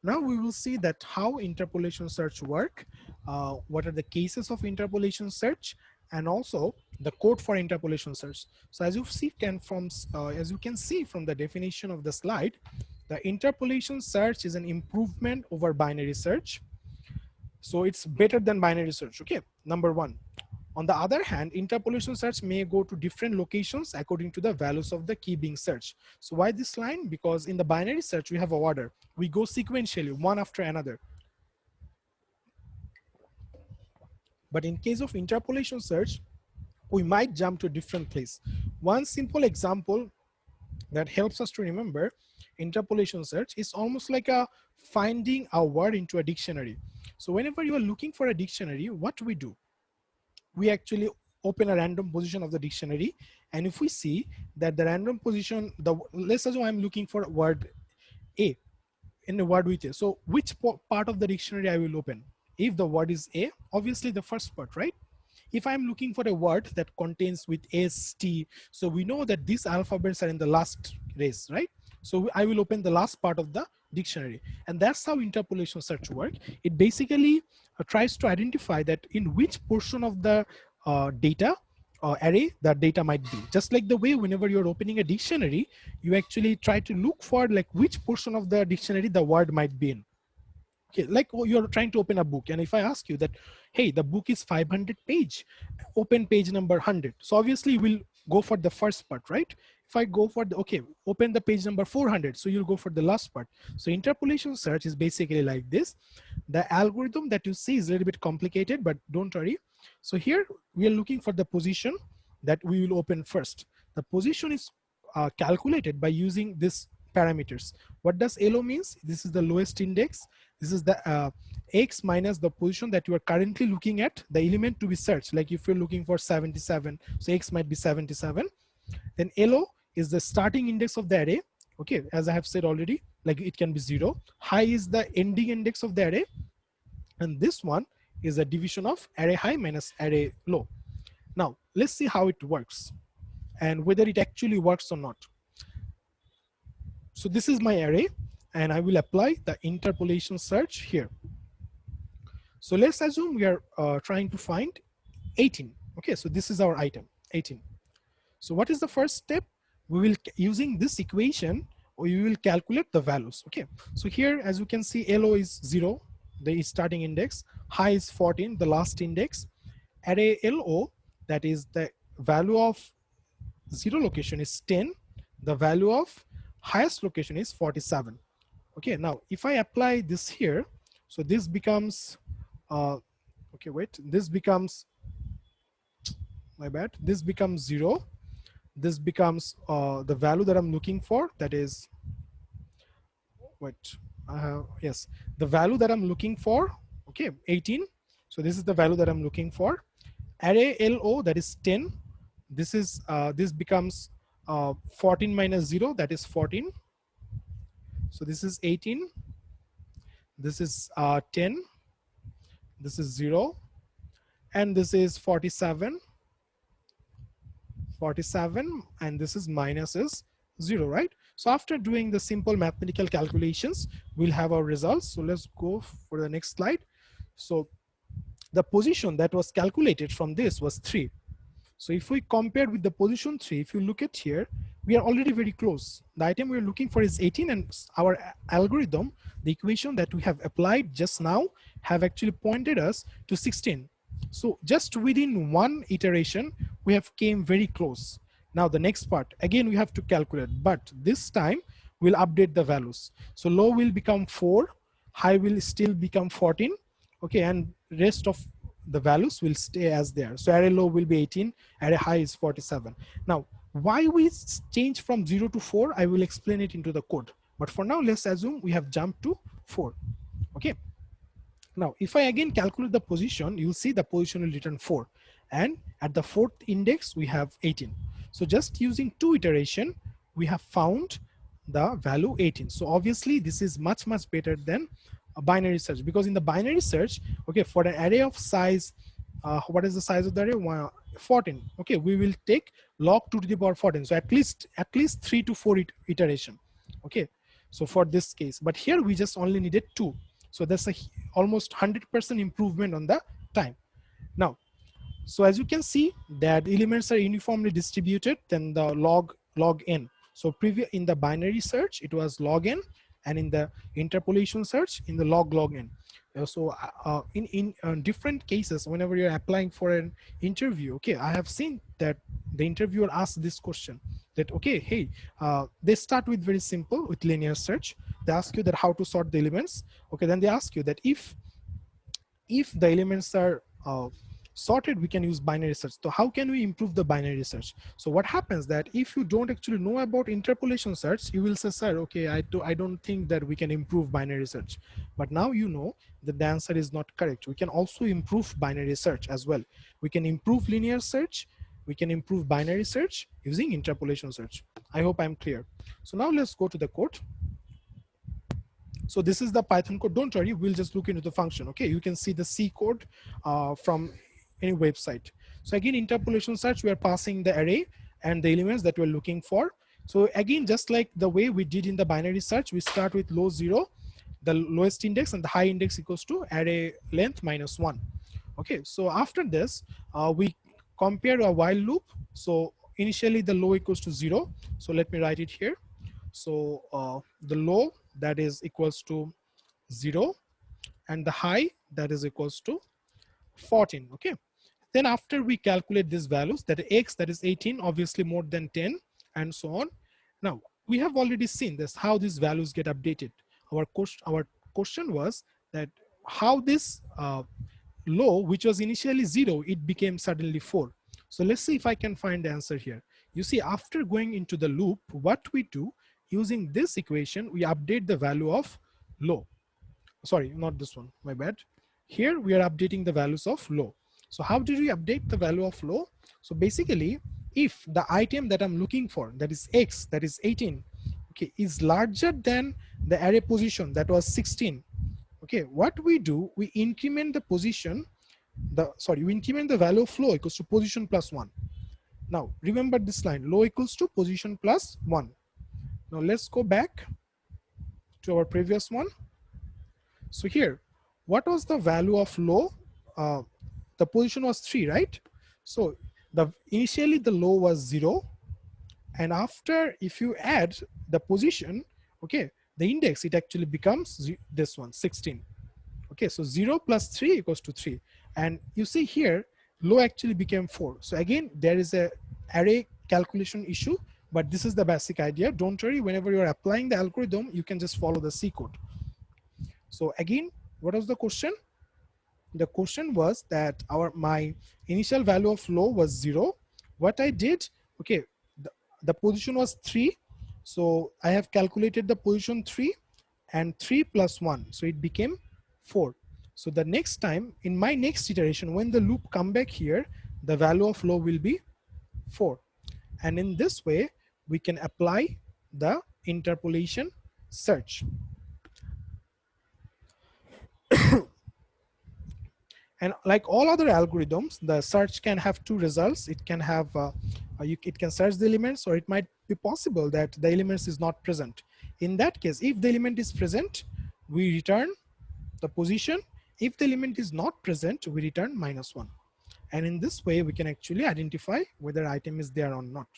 Now we will see that how interpolation search work, what are the cases of interpolation search, and also the code for interpolation search. So as you can see from the definition of the slide, the interpolation search is an improvement over binary search. So it's better than binary search, okay, number one. On the other hand, interpolation search may go to different locations according to the values of the key being searched. So why this line? Because in the binary search, we have a order. We go sequentially, one after another. But in case of interpolation search, we might jump to a different place. One simple example that helps us to remember interpolation search is almost like a finding a word into a dictionary. So whenever you are looking for a dictionary, what do? We actually open a random position of the dictionary, and if we see that the random position, let's assume I'm looking for word A in the word with A. So which part of the dictionary I will open? If the word is A, obviously the first part, right? If I'm looking for a word that contains with S, T, so we know that these alphabets are in the last race, right? So I will open the last part of the dictionary. And that's how interpolation search works. It basically tries to identify that in which portion of the data array that data might be. Just like the way whenever you're opening a dictionary, you actually try to look for like which portion of the dictionary the word might be in. Okay, like you're trying to open a book, and if I ask you that, hey, the book is 500 page, open page number 100. So obviously we'll go for the first part, right? If I go for the, okay, open the page number 400, so you'll go for the last part. So interpolation search is basically like this. The algorithm that you see is a little bit complicated, but don't worry. So here we are looking for the position that we will open first. The position is calculated by using this parameters. What does LO means? This is the lowest index. This is the X minus the position that you are currently looking at, the element to be searched. Like if you're looking for 77, so X might be 77. Then LO is the starting index of the array. Okay, as I have said already, like it can be 0. High is the ending index of the array. And this one is a division of array high minus array low. Now, let's see how it works and whether it actually works or not. So this is my array, and I will apply the interpolation search here. So let's assume we are trying to find 18. Okay, so this is our item, 18. So what is the first step? We will, using this equation, we will calculate the values. Okay, so here, as you can see, LO is 0, the starting index. High is 14, the last index. Array LO, that is the value of 0 location, is 10. The value of highest location is 47. Okay, now if I apply this here, so this becomes okay, wait, this becomes, my bad, this becomes 0. This becomes the value that I'm looking for, that is, wait, yes, the value that I'm looking for, okay, 18. So this is the value that I'm looking for. Array LO, that is 10. This is this becomes 14 minus 0, that is 14. So this is 18. This is 10. This is 0. And this is 47. 47, and this is minus is 0, right? So after doing the simple mathematical calculations, we'll have our results. So let's go for the next slide. So the position that was calculated from this was 3. So if we compare with the position 3, if you look at here, we are already very close. The item we're looking for is 18, and our algorithm, the equation that we have applied just now, have actually pointed us to 16. So just within one iteration, we have came very close. Now the next part, again, we have to calculate, but this time we'll update the values. So low will become 4, high will still become 14, okay, and rest of the values will stay as there. So array low will be 18, array high is 47. Now, why we change from 0 to 4, I will explain it into the code. But for now, let's assume we have jumped to 4, okay. Now, if I again calculate the position, you'll see the position will return 4. And at the 4th index, we have 18. So just using 2 iteration, we have found the value 18. So obviously, this is much, much better than a binary search, because in the binary search, okay, for an array of size, what is the size of the array? 14. Okay, we will take log 2 to the power 14. So at least 3 to 4 iteration. Okay. So for this case, but here we just only needed 2. So that's a almost 100% improvement on the time. Now, so as you can see that elements are uniformly distributed, then the log n. So previous in the binary search, it was log n, and in the interpolation search, in the log n. So in different cases, whenever you're applying for an interview, okay, I have seen that the interviewer asks this question that, okay, hey, they start with very simple with linear search. They ask you that how to sort the elements. Okay, then they ask you that if the elements are sorted, we can use binary search. So how can we improve the binary search? So what happens that if you don't actually know about interpolation search, you will say, sir, okay, I don't think that we can improve binary search. But now you know that the answer is not correct. We can also improve binary search as well. We can improve linear search. We can improve binary search using interpolation search. I hope I'm clear. So now let's go to the code. So this is the Python code. Don't worry, we'll just look into the function. Okay, you can see the C code from any website. So again, interpolation search, we are passing the array and the elements that we're looking for. So again, just like the way we did in the binary search, we start with low 0, the lowest index, and the high index equals to array length minus 1. Okay, so after this, we compare a while loop. So initially the low equals to 0. So let me write it here. So the low, that is equals to 0, and the high, that is equals to 14. Okay, then after we calculate these values, that x, that is 18, obviously more than 10, and so on. Now we have already seen this, how these values get updated. Our question was that how this low, which was initially 0, it became suddenly 4. So let's see if I can find the answer here. You see, after going into the loop, what we do, using this equation, we update the value of low. Sorry, not this one, my bad. Here we are updating the values of low. So how did we update the value of low? So basically, if the item that I'm looking for, that is x, that is 18, okay, is larger than the array position that was 16, okay, what we do, we increment the position, we increment the value of low equals to position plus 1. Now remember this line, low equals to position plus 1. Now let's go back to our previous one. So here, what was the value of low? The position was 3, right? So initially the low was 0, and after, if you add the position, okay, the index, it actually becomes this one, 16. Okay, so 0 plus 3 equals to 3. And you see here, low actually became 4. So again, there is a array calculation issue, but this is the basic idea. Don't worry, whenever you're applying the algorithm, you can just follow the C code. So again, what was the question? The question was that my initial value of low was 0. What I did, okay, the position was 3. So I have calculated the position 3, and 3 plus 1. So it became 4. So the next time, in my next iteration, when the loop come back here, the value of low will be 4. And in this way, we can apply the interpolation search. And like all other algorithms, the search can have two results. It can have, it can search the elements, or it might be possible that the elements is not present. In that case, if the element is present, we return the position. If the element is not present, we return -1. And in this way, we can actually identify whether item is there or not.